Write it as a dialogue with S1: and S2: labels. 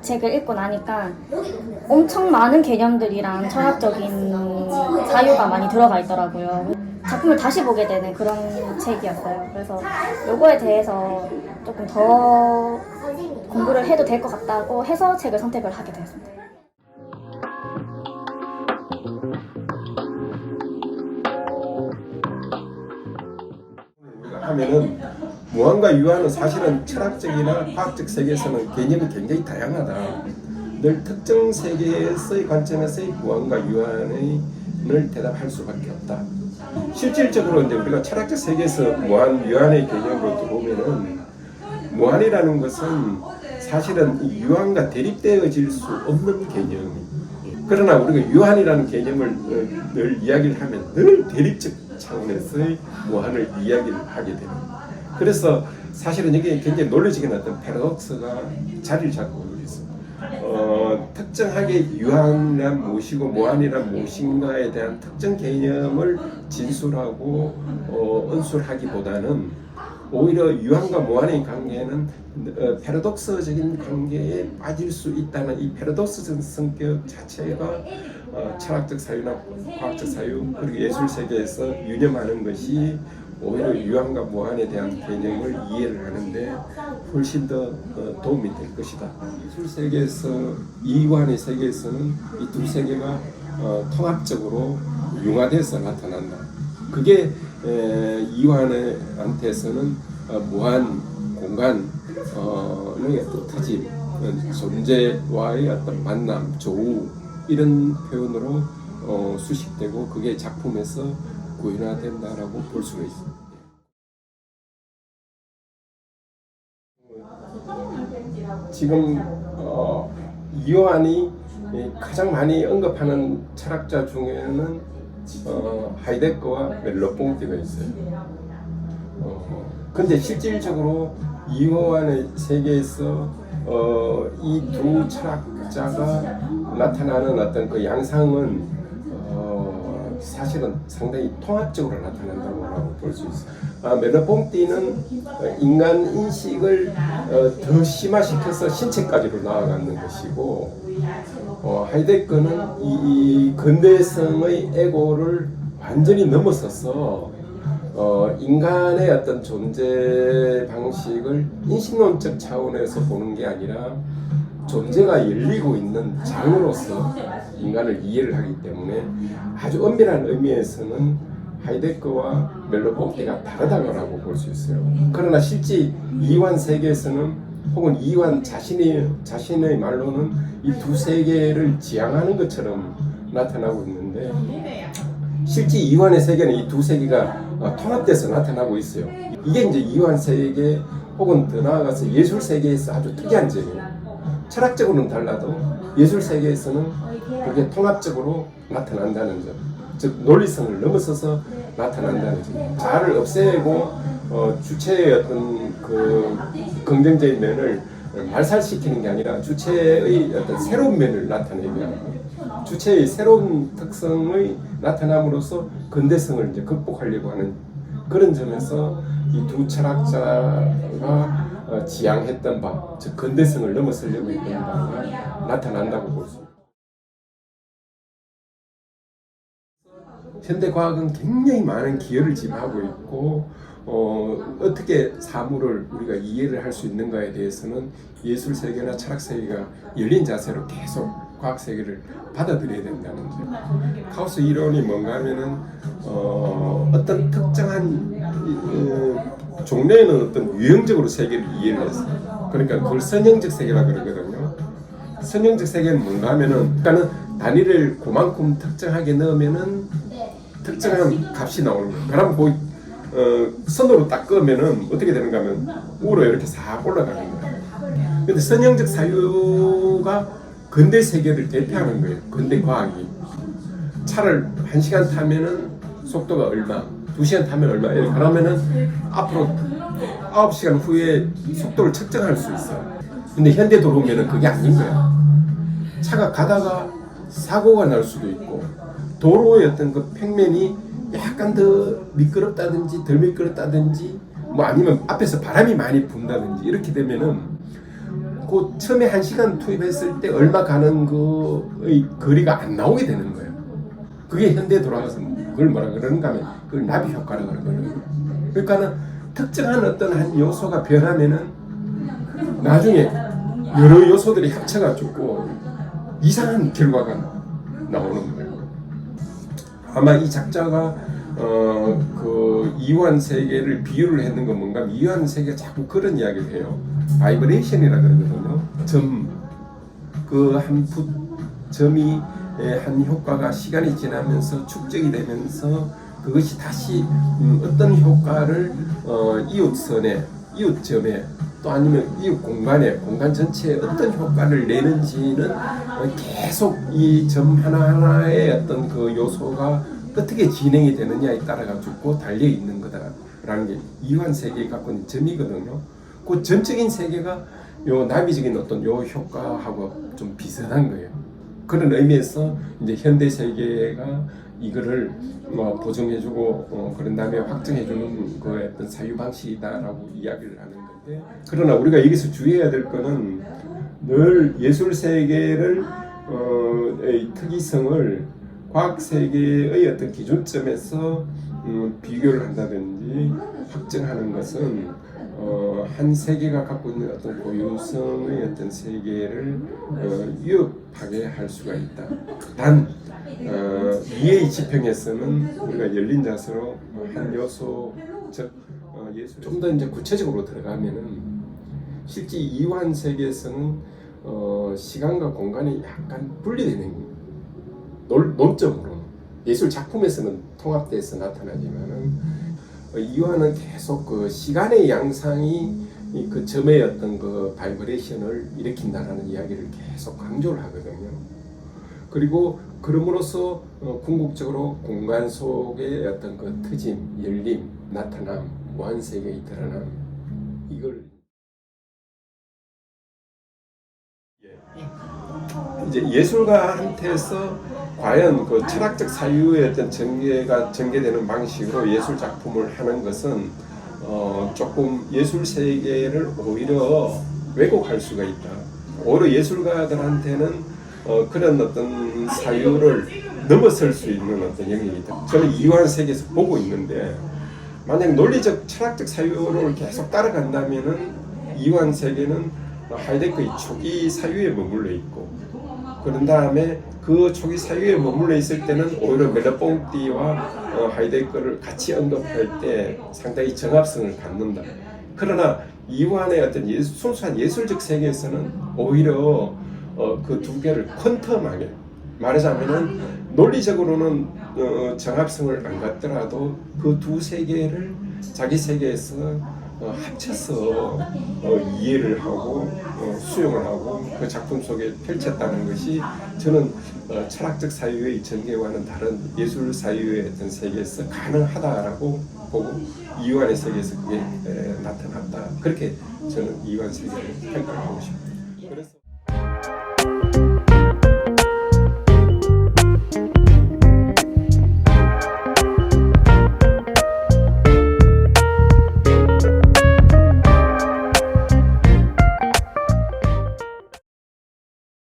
S1: 책을 읽고 나니까 엄청 많은 개념들이랑 철학적인 자유가 많이 들어가 있더라고요. 작품을 다시 보게 되는 그런 책이었어요. 그래서 요거에 대해서 조금 더 공부를 해도 될 것 같다고 해서 책을 선택을 하게 되었습니다.
S2: 우리가 하면은 무한과 유한은 사실은 철학적이나 과학적 세계에서는 개념이 굉장히 다양하다. 늘 특정 세계에서의 관점에서의 무한과 유한을 대답할 수밖에 없다. 실질적으로 이제 우리가 철학적 세계에서 무한, 유한의 개념으로 들어오면은 무한이라는 것은 사실은 유한과 대립되어질 수 없는 개념이. 그러나 우리가 유한이라는 개념을 늘 이야기를 하면 늘 대립적 차원에서의 무한을 이야기를 하게 됩니다. 그래서 사실은 이게 굉장히 논리적인 어떤 패러독스가 자리를 잡고 있습니다. 특정하게 유한이란 무엇이고 무한이란 무엇인가에 대한 특정 개념을 진술하고 은술하기보다는 오히려 유한과 무한의 관계는 패러독스적인 관계에 빠질 수 있다는 이 패러독스적 성격 자체가 철학적 사유나 과학적 사유 그리고 예술 세계에서 유념하는 것이 오히려 유한과 무한에 대한 개념을 이해를 하는데 훨씬 더 도움이 될 것이다. 예술 세계에서 이완의 세계에서는 이 두 세계가 통합적으로 융화돼서 나타난다. 그게 이완한테서는 무한 공간의 어떤 터짐, 존재와의 어떤 만남, 조우 이런 표현으로 수식되고 그게 작품에서 구현화된다라고 볼 수가 있습니다. 지금 이완이 가장 많이 언급하는 철학자 중에는 하이데거와 멜로뽕티가 있어요. 근데 실질적으로 이완의 세계에서 이 두 철학자가 나타나는 어떤 그 양상은 사실은 상당히 통합적으로 나타난다고 볼 수 있어요. 멜로뽕티는 인간 인식을 더 심화시켜서 신체까지로 나아가는 것이고 하이데거는 이 근대성의 에고를 완전히 넘어서서 인간의 어떤 존재 방식을 인식론적 차원에서 보는 게 아니라 존재가 열리고 있는 장으로서 인간을 이해를 하기 때문에 아주 엄밀한 의미에서는 하이데거와 멜로뽕티가 다르다고 볼 수 있어요. 그러나 실제 이완 세계에서는 혹은 이완 자신의 말로는 이 두 세계를 지향하는 것처럼 나타나고 있는데 실제 이완의 세계는 이 두 세계가 통합돼서 나타나고 있어요. 이게 이제 이완 세계 혹은 더 나아가서 예술 세계에서 아주 특이한 점이에요. 철학적으로는 달라도 예술 세계에서는 그게 통합적으로 나타난다는 점, 즉 논리성을 넘어서서 나타난다는 점. 자아를 없애고 주체의 어떤 그 긍정적인 면을 말살시키는 게 아니라 주체의 어떤 새로운 면을 나타내게 하고 주체의 새로운 특성의 나타남으로써 근대성을 이제 극복하려고 하는 그런 점에서 이 두 철학자가 지향했던 바, 즉 근대성을 넘어서려고 했던 바가 나타난다고 볼 수 있습니다. 현대 과학은 굉장히 많은 기여를 지금 하고 있고 어떻게 사물을 우리가 이해를 할 수 있는가에 대해서는 예술 세계나 철학 세계가 열린 자세로 계속 과학 세계를 받아들여야 된다는 점. 카오스 이론이 뭔가 하면은 어떤 특정한 종래에는 어떤 유형적으로 세계를 이해를 했어요. 그러니까 그걸 선형적 세계라 그러거든요. 선형적 세계는 뭔가 하면은 그러니까는 단위를 그만큼 특정하게 넣으면은 특정한 값이 나오는 거예요. 그럼 선으로 딱 끄면은 어떻게 되는가 하면 우로 이렇게 싹 올라가는 거예요. 근데 선형적 사유가 근대 세계를 대표하는 거예요. 근대 과학이. 차를 1시간 타면은 속도가 얼마, 2시간 타면 얼마, 이렇게 그러면은 앞으로 9시간 후에 속도를 측정할 수 있어요. 근데 현대 도로면은 그게 아닌 거야. 차가 가다가 사고가 날 수도 있고, 도로의 어떤 그 평면이 약간 더 미끄럽다든지 덜 미끄럽다든지 뭐 아니면 앞에서 바람이 많이 분다든지 이렇게 되면은 그 처음에 1시간 투입했을 때 얼마 가는 거의 거리가 안 나오게 되는 거예요. 그게 현대에 돌아가서 그걸 뭐라 그러는가 하면 그걸 나비 효과라고 그러거든요. 그러니까는 특정한 어떤 한 요소가 변하면은 나중에 여러 요소들이 합쳐가지고 이상한 결과가 나오는 거예요. 아마 이 작자가 그 이완 세계를 비유를 했는 건 뭔가 이완 세계가 자꾸 그런 이야기를 해요. 바이브레이션이라 그러거든요. 그 한 점이 한 효과가 시간이 지나면서 축적이 되면서 그것이 다시 어떤 효과를 이웃선에, 이웃점에 또 아니면 이웃 공간에, 공간 전체에 어떤 효과를 내는지는 계속 이 점 하나하나의 어떤 그 요소가 어떻게 진행이 되느냐에 따라 가지고 달려 있는 거다라는 게 이완 세계에 갖고 있는 점이거든요. 그 점적인 세계가 요 나비적인 어떤 요 효과하고 좀 비슷한 거예요. 그런 의미에서 이제 현대 세계가 이거를 보정해주고 그런 다음에 확정해주는 그 어떤 사유 방식이다라고 이야기를 하는 건데, 그러나 우리가 여기서 주의해야 될 거는 늘 예술 세계를 특이성을 과학 세계의 어떤 기준점에서 비교를 한다든지 확정하는 것은 한 세계가 갖고 있는 어떤 고유성의 어떤 세계를 위협하게 할 수가 있다. 단 이해의 지평에서는 우리가 열린 자세로 한 요소, 즉 예술 좀 더 이제 구체적으로 들어가면은 실제 이완 세계에서는 시간과 공간이 약간 분리되는 논점으로 예술 작품에서는 통합돼서 나타나지만은 이완은 계속 그 시간의 양상이 그 점의 어떤 그 바이브레이션을 일으킨다라는 이야기를 계속 강조를 하거든요. 그리고 그럼으로써 궁극적으로 공간 속의 어떤 그 트짐, 열림, 나타남, 무한 세계의 드러남, 이걸 이제 예술가한테서 과연 그 철학적 사유의 어떤 전개되는 방식으로 예술 작품을 하는 것은 조금 예술 세계를 오히려 왜곡할 수가 있다. 오히려 예술가들한테는 그런 어떤 사유를 넘어설 수 있는 어떤 영역이다. 저는 이완 세계에서 보고 있는데, 만약 논리적 철학적 사유를 계속 따라간다면은 이완 세계는 하이데거의 초기 사유에 머물러 있고, 그런 다음에 그 초기 사유에 머물러 있을 때는 오히려 멜르퐁띠와 하이데거를 같이 언급할 때 상당히 정합성을 갖는다. 그러나 이완의 어떤 순수한 예술적 세계에서는 오히려 그 두 개를 퀀텀하게, 말하자면은 논리적으로는 정합성을 안 갖더라도 그 두 세계를 자기 세계에서 합쳐서 이해를 하고 수용을 하고 그 작품 속에 펼쳤다는 것이 저는 철학적 사유의 전개와는 다른 예술 사유의 어떤 세계에서 가능하다라고 보고, 이완의 세계에서 그게 나타났다. 그렇게 저는 이완 세계를 평가하고 싶어요. 그래서